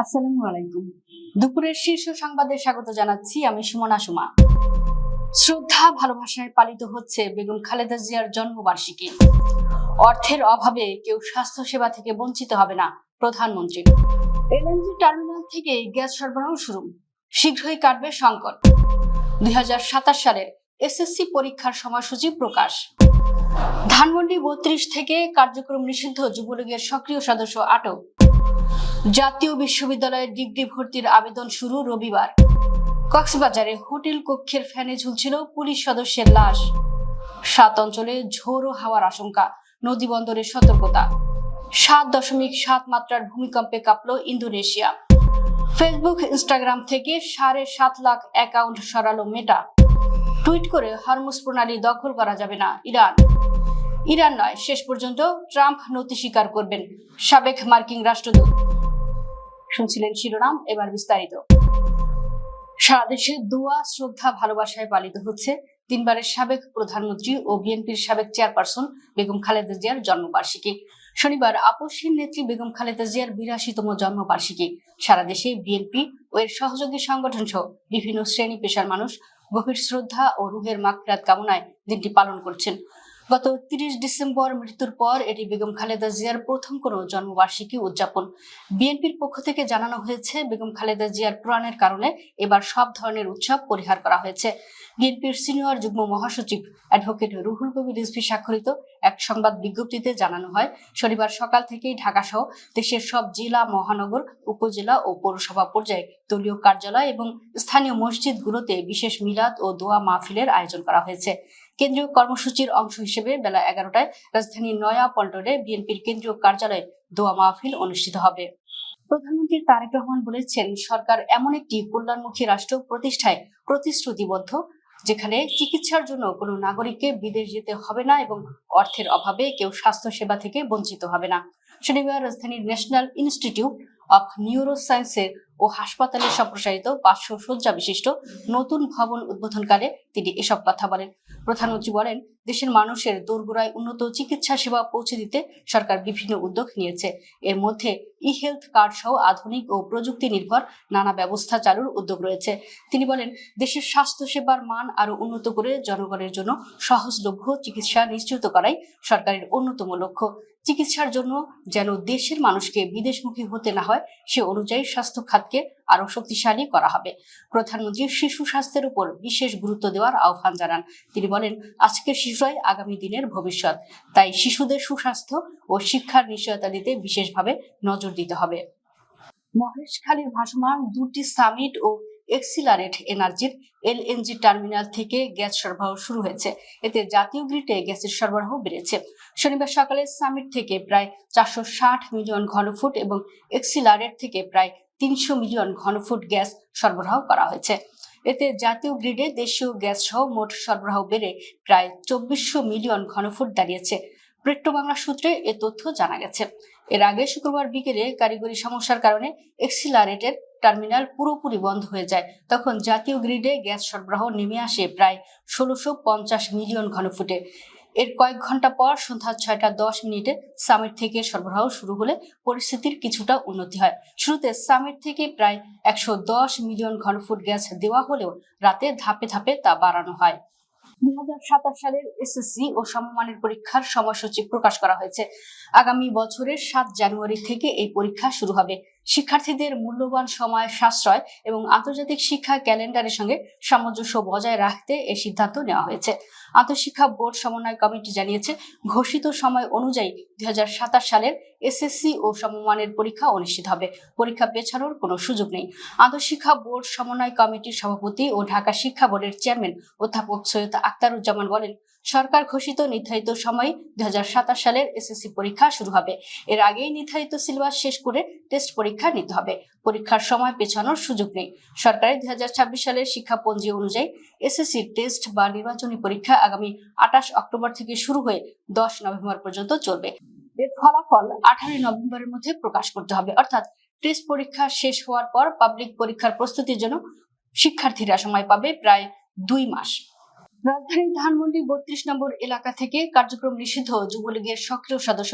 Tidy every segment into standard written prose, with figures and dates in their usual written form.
আসসালামু আলাইকুম। দুপুরের শীর্ষ সংবাদে স্বাগত জানাচ্ছি আমি সুমনা সুমা। শ্রদ্ধা ভালোবাসায় পালিত হচ্ছে বেগম খালেদা জিয়ার জন্মবার্ষিকী। অর্থের অভাবে কেউ স্বাস্থ্য সেবা থেকে বঞ্চিত হবে না, প্রধানমন্ত্রী। এলএনজি টার্মিনাল থেকে গ্যাস সরবরাহ শুরু, শীঘ্রই কাটবে সংকট। 2027 সালের এসএসসি পরীক্ষার সময়সূচি প্রকাশ। ধানমন্ডি 32 থেকে কার্যক্রম নিষিদ্ধ যুবলীগের সক্রিয় সদস্য আটক। জাতীয় বিশ্ববিদ্যালয়ের ডিগ্রি ভর্তির আবেদন শুরু রবিবার। কক্সবাজারে হোটেল কক্ষের ফ্যানে ঝুলছিল পুলিশ সদস্যের লাশ। 7 অঞ্চলে ঝোড়ো হাওয়ার আশঙ্কা, নদী বন্দরে সতর্কতা। 7.7 মাত্রার ভূমিকম্পে কাঁপল ইন্দোনেশিয়া। ফেসবুক ইনস্টাগ্রাম থেকে 7.5 লাখ অ্যাকাউন্ট সরালো মেটা। টুইট করে হরমুজ প্রণালী দখল করা যাবে না ইরান নয়, শেষ পর্যন্ত ট্রাম্প নতি স্বীকার করবেন, সাবেক মার্কিন রাষ্ট্রদূত। শুনছিলেন শিরোনাম, এবার বিস্তারিত। সারা দেশে দোয়া, শ্রদ্ধা, ভালোবাসায় পালিত হচ্ছে তিনবারের সাবেক প্রধানমন্ত্রী ও বিএনপির সাবেক চেয়ারপারসন বেগম খালেদা জিয়ার জন্মবার্ষিকী। শনিবার আপসহীন নেত্রী বেগম খালেদা জিয়ার 82তম জন্মবার্ষিকী। সারা দেশে বিএনপি ও এর সহযোগী সংগঠন সহ বিভিন্ন শ্রেণী পেশার মানুষ গভীর শ্রদ্ধা ও রুহের মাগফিরাত কামনায় দিনটি পালন করছেন। গত 30 ডিসেম্বর মৃত্যুর পর এটি বেগম খালেদা জিয়ার প্রথম কোনো জন্মবার্ষিকী উদযাপন। বিএনপির পক্ষ থেকে জানানো হয়েছে, বেগম খালেদা জিয়ার প্রয়াণের কারণে এবার সব ধরনের উৎসব পরিহার করা হয়েছে। বিএনপির সিনিয়র যুগ্ম মহাসচিব অ্যাডভোকেট রুহুল কবির রিজভী স্বাক্ষরিত এক সংবাদ বিজ্ঞপ্তিতে জানানো হয়, শনিবার সকাল থেকেই ঢাকা সহ দেশের সব জেলা, মহানগর, উপজেলা ও পৌরসভা পর্যায়ে দলীয় কার্যালয় এবং স্থানীয় মসজিদগুলোতে বিশেষ মিলাদ ও দোয়া মাহফিলের আয়োজন করা হয়েছে। কেন্দ্রীয় কর্মসূচির অংশ হিসেবে বেলা 11টায় রাজধানীর নয়া পল্টনে বিএনপির কেন্দ্রীয় কার্যালয়ে দোয়া মাহফিল অনুষ্ঠিত হবে। প্রধানমন্ত্রী তারেক রহমান বলেছেন, সরকার এমন একটি কল্যাণমুখী রাষ্ট্র প্রতিষ্ঠায় প্রতিশ্রুতিবদ্ধ, যেখানে চিকিৎসার জন্য কোনো নাগরিককে বিদেশ যেতে হবে না এবং অর্থের অভাবে কেউ স্বাস্থ্য সেবা থেকে বঞ্চিত হবে না। শনিবার রাজধানীর ন্যাশনাল ইনস্টিটিউট অব নিউরো সায়েন্সের ও হাসপাতালে সম্প্রসারিত 500 শয্যা বিশিষ্ট নতুন ভবন উদ্বোধনকালে তিনি এসব কথা বলেন। প্রধানমন্ত্রী বলেন, দেশের মানুষের দোরগোড়ায় উন্নত চিকিৎসা সেবা পৌঁছে দিতে সরকার বিভিন্ন উদ্যোগ নিয়েছে। এর মধ্যে ই হেলথ কার্ড সহ আধুনিক ও প্রযুক্তি নির্ভর নানা ব্যবস্থা চালুর উদ্যোগ রয়েছে। তিনি বলেন, দেশের স্বাস্থ্য সেবার মান আরো উন্নত করে জনগণের জন্য সহজলভ্য চিকিৎসা নিশ্চিত করাই সরকারের অন্যতম লক্ষ্য। চিকিৎসার জন্য যেন দেশের মানুষকে বিদেশমুখী হতে না হয়, সে অনুযায়ী স্বাস্থ্য খাতকে আরো শক্তিশালী করা হবে। প্রধানমন্ত্রী শিশু স্বাস্থ্যের উপর বিশেষ গুরুত্ব দেওয়ার আহ্বান জানান। তিনি বলেন, আজকের শিশুরাই আগামী দিনের ভবিষ্যৎ, তাই শিশুদের সুস্বাস্থ্য ও শিক্ষার নিশ্চয়তা দিতে বিশেষভাবে নজর দিতে হবে। মহেশখালীর ভাসমান 2টি সামিট ও এক্সিলারেট এনার্জির এলএনজি টার্মিনাল থেকে গ্যাস সরবরাহ শুরু হয়েছে। এতে জাতীয় গ্রিডে গ্যাসের সরবরাহ বেড়েছে। শনিবার সকালে সামিট থেকে প্রায় 460 মিলিয়ন ঘনফুট এবং এক্সিলারেট থেকে প্রায় 300 মিলিয়ন ঘনফুট গ্যাস সরবরাহ করা হয়েছে। এতে জাতীয় গ্রিডে দেশীয় গ্যাস সহ মোট সরবরাহ বেড়ে প্রায় 2400 মিলিয়ন ঘনফুট দাঁড়িয়েছে। পেট্রোবাংলা সূত্রে এ তথ্য জানা গেছে। এর আগে শুক্রবার বিকেলে কারিগরি সমস্যার কারণে এক্সিলারেটের টার্মিনাল পুরোপুরি বন্ধ হয়ে যায়। তখন জাতীয় গ্রিডে গ্যাস সরবরাহ নেমে আসে প্রায় 1650 মিলিয়ন ঘনফুটে। এর কয়েক ঘন্টা পর সন্ধ্যা 6টা 10 মিনিটে সামিট থেকে সরবরাহ শুরু হলে পরিস্থিতির কিছুটা উন্নতি হয়। শুরুতে সামিট থেকে প্রায় 110 মিলিয়ন ঘনফুট গ্যাস দেওয়া হলেও রাতে ধাপে ধাপে তা বাড়ানো হয়। 2027 সালের এসএসসি ও সমমানের পরীক্ষার সময়সূচি প্রকাশ করা হয়েছে। আগামী বছরের 7 জানুয়ারি থেকে এই পরীক্ষা শুরু হবে। শিক্ষার্থীদের মূল্যবান সময় সাশ্রয় এবং আন্তর্জাতিক শিক্ষা ক্যালেন্ডারের সঙ্গে সামঞ্জস্য বজায় রাখতে এই সিদ্ধান্ত নেওয়া হয়েছে। আন্তঃশিক্ষা বোর্ড সমন্বয় কমিটি জানিয়েছে, ঘোষিত সময় অনুযায়ী 2027 সালের এসএসসি ও সমমানের পরীক্ষা অনুষ্ঠিত হবে। পরীক্ষা পেছানোর কোনো সুযোগ নেই। আন্তঃশিক্ষা বোর্ড সমন্বয় কমিটির সভাপতি ও ঢাকা শিক্ষা বোর্ডের চেয়ারম্যান অধ্যাপক সৈয়দ আখতারুজ্জামান বলেন, সরকার ঘোষিত নির্ধারিত সময়ে 2027 সালের এসএসসি পরীক্ষা শুরু হবে। এর আগেই নির্ধারিত সিলেবাস শেষ করে টেস্ট পরীক্ষা নিতে হবে। পরীক্ষার সময় পেছানোর সুযোগ নেই। সরকারের 2026 সালের শিক্ষাপঞ্জি অনুযায়ী এসএসসি টেস্ট বা নির্বাচনী পরীক্ষা আগামী 28 অক্টোবর থেকে শুরু হয়ে 10 নভেম্বর পর্যন্ত চলবে। এর ফলাফল 18 নভেম্বরের মধ্যে প্রকাশ করতে হবে। অর্থাৎ টেস্ট পরীক্ষা শেষ হওয়ার পর পাবলিক পরীক্ষার প্রস্তুতির জন্য শিক্ষার্থীরা সময় পাবে প্রায় 2 মাস। রাজধানীর ধানমন্ডি 32 নম্বর এলাকা থেকে কার্যক্রম নিষিদ্ধ যুবলীগের সক্রিয় সদস্য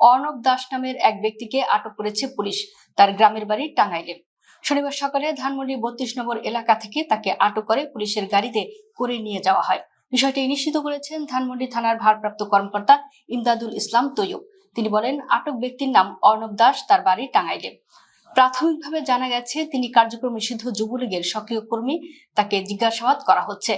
অর্ণব দাস নামের এক ব্যক্তিকে আটক করেছে পুলিশ। তার গ্রামের বাড়ি টাঙ্গাইলে। শনিবার সকালে ধানমন্ডি 32 নম্বর এলাকা থেকে তাকে আটক করে পুলিশের গাড়িতে করে নিয়ে যাওয়া হয়। বিষয়টি নিশ্চিত করেছেন ধানমন্ডি থানার ভারপ্রাপ্ত কর্মকর্তা ইমদাদুল ইসলাম তৈয়ব। তিনি বলেন, আটক ব্যক্তির নাম অর্ণব দাস, তার বাড়ি টাঙ্গাইলে। প্রাথমিকভাবে জানা গেছে তিনি কার্যক্রম নিষিদ্ধ যুবলীগের সক্রিয় কর্মী। তাকে জিজ্ঞাসাবাদ করা হচ্ছে।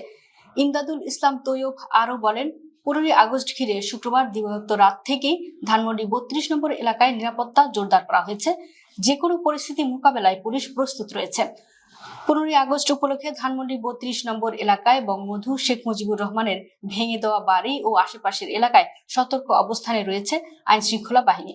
ইমদাদুল ইসলাম তৈয়ব আরো বলেন, 15 আগস্ট ঘিরে শুক্রবার দিবাগত রাত থেকেই ধানমন্ডি 32 নম্বর এলাকায় নিরাপত্তা জোরদার করা হয়েছে। যে কোনো পরিস্থিতি মোকাবেলায় পুলিশ প্রস্তুত রয়েছে। 15 আগস্ট উপলক্ষে ধানমন্ডি 32 নম্বর এলাকায় বঙ্গবন্ধু শেখ মুজিবুর রহমানের ভেঙে দেওয়া বাড়ি ও আশেপাশের এলাকায় সতর্ক অবস্থানে রয়েছে আইন শৃঙ্খলা বাহিনী।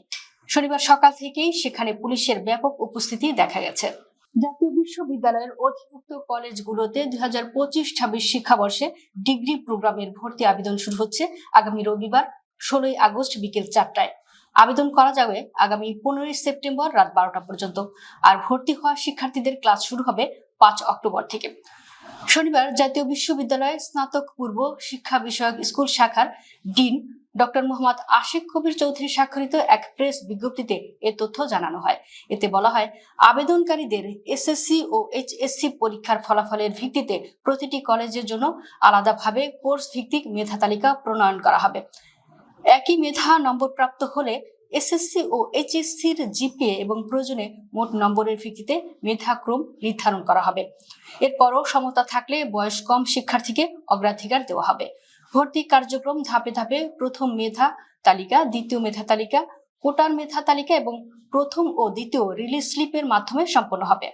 শনিবার সকাল থেকেই সেখানে পুলিশের ব্যাপক উপস্থিতি দেখা গেছে। জাতীয় বিশ্ববিদ্যালয়ের অধিভুক্ত কলেজগুলোতে 2025-26 শিক্ষাবর্ষে ডিগ্রি প্রোগ্রামের ভর্তি আবেদন শুরু হচ্ছে আগামী রবিবার 16 আগস্ট বিকেল 4টায়। আবেদন করা যাবে আগামী 15 সেপ্টেম্বর রাত 12টা পর্যন্ত। আর ভর্তি হওয়া শিক্ষার্থীদের ক্লাস শুরু হবে 5 অক্টোবর থেকে। শনিবার জাতীয় বিশ্ববিদ্যালয়ের স্নাতক পূর্ব শিক্ষা বিষয়ক স্কুল শাখার ডিন ডক্টর মোহাম্মদ আশিক কবির চৌধুরী স্বাক্ষরিত এক প্রেস বিজ্ঞপ্তিতে এ তথ্য জানানো হয়। এতে বলা হয়, আবেদনকারীদের এসএসসি ও এইচএসসি পরীক্ষার ফলাফলের ভিত্তিতে প্রতিটি কলেজের জন্য আলাদাভাবে কোর্স ভিত্তিক মেধা তালিকা প্রণয়ন করা হবে। একই মেধা নম্বর প্রাপ্ত হলে এসএসসি ও এইচএসসির জিপিএ এবং প্রয়োজনে মোট নম্বরের ভিত্তিতে মেধাক্রম নির্ধারণ করা হবে। এরপরও সমতা থাকলে বয়স কম শিক্ষার্থীকে অগ্রাধিকার দেওয়া হবে। ভর্তি কার্যক্রম ধাপে ধাপে প্রথম মেধা তালিকা, দ্বিতীয় মেধা তালিকা, কোটার মেধা তালিকা এবং প্রথম ও দ্বিতীয় রিলিজ স্লিপের মাধ্যমে সম্পন্ন হবে।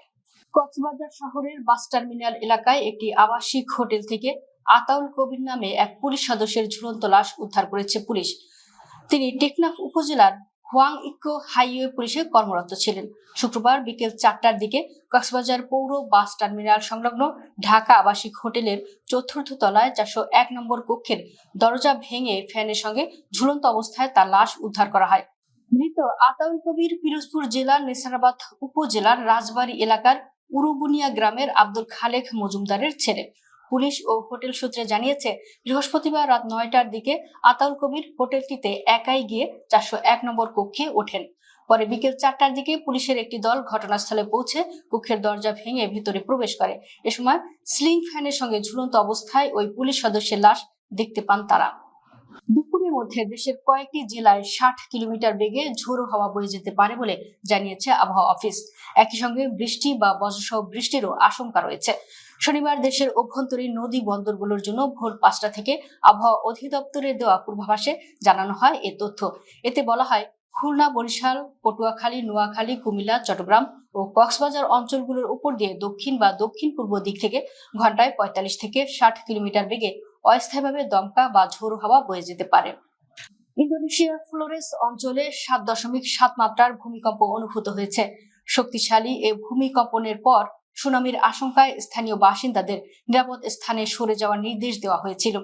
কক্সবাজার শহরের বাস টার্মিনাল এলাকায় একটি আবাসিক হোটেল থেকে আতাউল কবির নামে এক পুলিশ সদস্যের ঝুলন্ত লাশ উদ্ধার করেছে পুলিশ। তিনি টেকনাফ উপজেলার হোয়াং ইকো হাইওয়ে পুলিশে কর্মরত ছিলেন। শুক্রবার বিকেল 4টার দিকে কক্সবাজার পৌর বাস টার্মিনাল সংলগ্ন ঢাকা আবাসিক হোটেলের চতুর্থ তলায় 401 নম্বর কক্ষের দরজা ভেঙে ফ্যানের সঙ্গে ঝুলন্ত অবস্থায় তার লাশ উদ্ধার করা হয়। মৃত আতাউল কবির পিরোজপুর জেলার নেসারাবাদ উপজেলার রাজবাড়ী এলাকার উরুবুনিয়া গ্রামের আব্দুল খালেক মজুমদারের ছেলে। পুলিশ ও হোটেল সূত্রে জানিয়েছে, বৃহস্পতিবার রাত 9টার দিকে আতাউল কবির হোটেলটিতে একাই গিয়ে 401 নম্বর কক্ষে ওঠেন। পরে বিকেল 4টার দিকে পুলিশের একটি দল ঘটনাস্থলে পৌঁছে কক্ষের দরজা ভেঙে ভিতরে প্রবেশ করে। এ সময় স্লিং ফ্যানের সঙ্গে ঝুলন্ত অবস্থায় ওই পুলিশ সদস্যের লাশ দেখতে পান তারা। দুপুরের মধ্যে দেশের কয়েকটি জেলায় 60 কিলোমিটার বেগে ঝোড়ো হাওয়া বয়ে যেতে পারে বলে জানিয়েছে আবহাওয়া অফিস। একই সঙ্গে বৃষ্টি বা বজ্রসহ বৃষ্টিরও আশঙ্কা রয়েছে। শনিবার দেশের অভ্যন্তরীণ নদী বন্দরগুলোর জন্য ভোর 5টা থেকে আবহাওয়া অধিদপ্তরের দেওয়া পূর্বাভাসে জানানো হয় এ তথ্য। এতে বলা হয়, খুলনা, বরিশাল, পটুয়াখালী, নোয়াখালী, কুমিল্লা, চট্টগ্রাম ও কক্সবাজার অঞ্চলগুলোর উপর দিয়ে দক্ষিণ বা দক্ষিণ পূর্ব দিক থেকে ঘন্টায় 45 থেকে 60 কিলোমিটার বেগে অস্থায়ীভাবে দমকা বা ঝোড়ো হাওয়া বয়ে যেতে পারে। ইন্দোনেশিয়ার ফ্লোরেস অঞ্চলে 7.7 মাত্রার ভূমিকম্প অনুভূত হয়েছে। শক্তিশালী এ ভূমিকম্পনের পর সুনামির আশঙ্কায় স্থানীয় বাসিন্দাদের নিরাপদ স্থানে সরে যাওয়ার নির্দেশ দেওয়া হয়েছিল।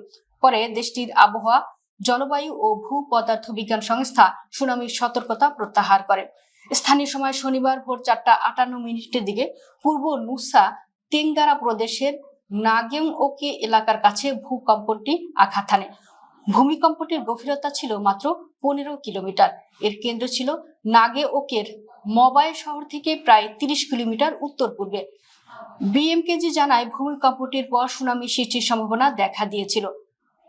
পরে দেশটির আবহাওয়া, জলবায়ু ও ভূপদার্থ বিজ্ঞান সংস্থা সুনামির সতর্কতা প্রত্যাহার করে। স্থানীয় সময় শনিবার ভোর 4:58 দিকে পূর্ব নুসা তেঙ্গারা প্রদেশের নাগেংওকে এলাকার কাছে ভূকম্পনটি আঘাত হানে। ভূমিকম্পটির গভীরতা ছিল মাত্র 15 কিলোমিটার। এর কেন্দ্র ছিল নাগেওকের মবাই শহর থেকে প্রায় 30 কিলোমিটার উত্তর পূর্বে। বিএমকেজি জানায়, ভূমিকম্পটির পর সুনামি সৃষ্টির সম্ভাবনা দেখা দিয়েছিল।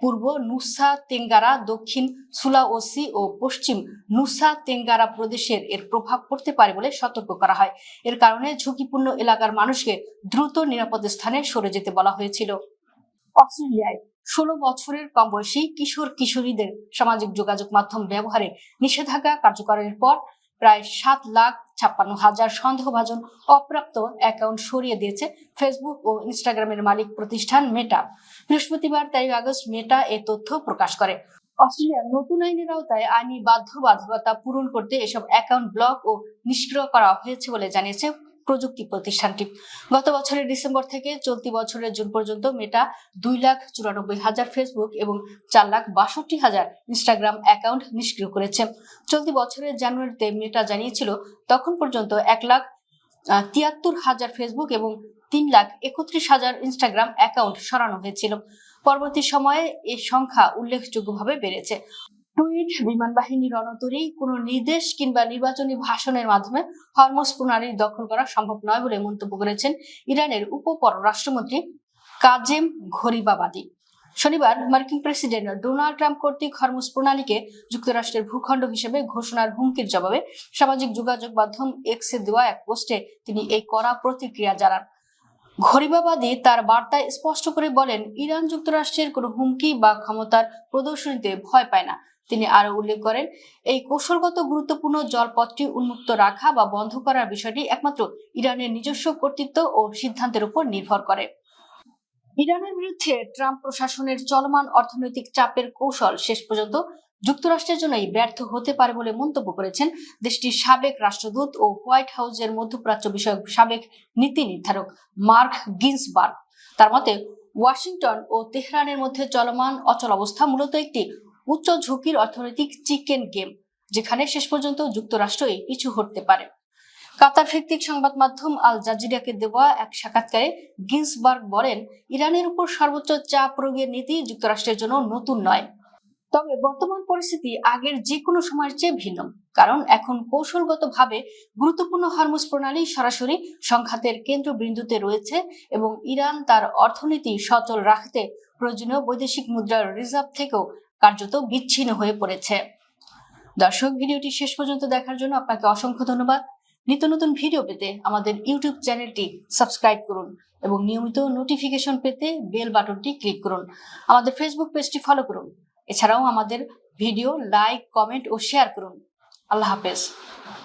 পূর্ব নুসা তেঙ্গারা, দক্ষিণ সুলাওসি ও পশ্চিম নুসা তেঙ্গারা প্রদেশের এর প্রভাব পড়তে পারে বলে সতর্ক করা হয়। এর কারণে ঝুঁকিপূর্ণ এলাকার মানুষকে দ্রুত নিরাপদ স্থানে সরে যেতে বলা হয়েছিল। অস্ট্রেলিয়ায় 16 বছরের কম বয়সী কিশোর কিশোরীদের সামাজিক যোগাযোগ মাধ্যম ব্যবহারে নিষেধাজ্ঞা কার্যকরের পর প্রায় 7,56,000 সন্দেহভাজন অপ্রাপ্ত অ্যাকাউন্ট সরিয়ে দিয়েছে ফেসবুক ও ইনস্টাগ্রামের মালিক প্রতিষ্ঠান মেটা। বৃহস্পতিবার 13 আগস্ট মেটা এ তথ্য প্রকাশ করে। অস্ট্রেলিয়ার নতুন আইনের আওতায় আইনি বাধ্যবাধকতা পূরণ করতে এসব অ্যাকাউন্ট ব্লক ও নিষ্ক্রিয় করা হয়েছে বলে জানিয়েছে প্রযুক্তি প্রতিষ্ঠানটি। গত বছরের ডিসেম্বর থেকে চলতি বছরের জুন পর্যন্ত মেটা 2,94,000 ফেসবুক এবং 4,62,000 ইনস্টাগ্রাম অ্যাকাউন্ট নিষ্ক্রিয় করেছে। চলতি বছরের জানুয়ারিতে মেটা জানিয়েছিল, তখন পর্যন্ত 1,73,000 ফেসবুক এবং 3,31,000 ইনস্টাগ্রাম অ্যাকাউন্ট সরানো হয়েছিল। পরবর্তী সময়ে এই সংখ্যা উল্লেখযোগ্যভাবে বেড়েছে। টুইট বিমান বাহিনী রণতরী কোনো নির্দেশ কিংবা নির্বাচনী ভাষণের মাধ্যমে হরমুজ প্রণালী দখল করা সম্ভব নয় বলে মন্তব্য করেছেন ইরানের উপ পররাষ্ট্রমন্ত্রী কাজেম ঘরিবাবাদী। শনিবার মার্কিন প্রেসিডেন্ট ডোনাল্ড ট্রাম্প কর্তৃক হরমুজ প্রণালীকে যুক্তরাষ্ট্রের ভূখণ্ড হিসেবে ঘোষণার হুমকির জবাবে সামাজিক যোগাযোগ মাধ্যম এক্সে দেওয়া এক পোস্টে তিনি এই কড়া প্রতিক্রিয়া জানান। ঘরিবাবাদী তার বার্তায় স্পষ্ট করে বলেন, ইরান যুক্তরাষ্ট্রের কোনো হুমকি বা ক্ষমতার প্রদর্শনীতে ভয় পায় না। তিনি আরো উল্লেখ করেন, এই কৌশলগত গুরুত্বপূর্ণ জলপথটি উন্মুক্ত রাখা বা বন্ধ করার বিষয়টি একমাত্র ইরানের নিজস্ব কর্তৃত্ব ও সিদ্ধান্তের উপর নির্ভর করে। ইরানের বিরুদ্ধে ট্রাম্প প্রশাসনের চলমান অর্থনৈতিক চাপের কৌশল শেষ পর্যন্ত যুক্তরাষ্ট্রের জন্যই ব্যর্থ হতে পারে বলে মন্তব্য করেছেন দেশটির সাবেক রাষ্ট্রদূত ও হোয়াইট হাউসের মধ্যপ্রাচ্য বিষয়ক সাবেক নীতি নির্ধারক মার্ক গিন্সবার্গ। তার মতে, ওয়াশিংটন ও তেহরানের মধ্যে চলমান অচল অবস্থা মূলত একটি উচ্চ ঝুঁকির অর্থনৈতিক চিকেন গেম, যেখানে শেষ পর্যন্ত যুক্তরাষ্ট্রই পিছু হটতে পারে। কাতার ভিত্তিক সংবাদ মাধ্যম আল জাজিরাকে দেওয়া এক সাক্ষাৎকারে গিন্সবার্গ বলেন, ইরানের উপর সর্বোচ্চ চাপ প্রয়োগের নীতি যুক্তরাষ্ট্রের জন্য নতুন নয়, তবে বর্তমান পরিস্থিতি আগের যে কোনো সময়ের চেয়ে ভিন্ন, কারণ এখন কৌশলগতভাবে গুরুত্বপূর্ণ হরমুজ প্রণালী সরাসরি সংঘাতের কেন্দ্রবিন্দুতে রয়েছে এবং ইরান তার অর্থনীতি সচল রাখতে প্রয়োজনীয় বৈদেশিক মুদ্রার রিজার্ভ থেকেও কার্যত বিচ্ছিন্ন হয়ে পড়েছে। দর্শক, ভিডিওটি শেষ পর্যন্ত দেখার জন্য আপনাকে অসংখ্য ধন্যবাদ। নিত্য নতুন ভিডিও পেতে আমাদের ইউটিউব চ্যানেলটি সাবস্ক্রাইব করুন এবং নিয়মিত নোটিফিকেশন পেতে বেল বাটনটি ক্লিক করুন। আমাদের ফেসবুক পেজটি ফলো করুন। এছাড়াও আমাদের ভিডিও লাইক, কমেন্ট ও শেয়ার করুন। আল্লাহ হাফেজ।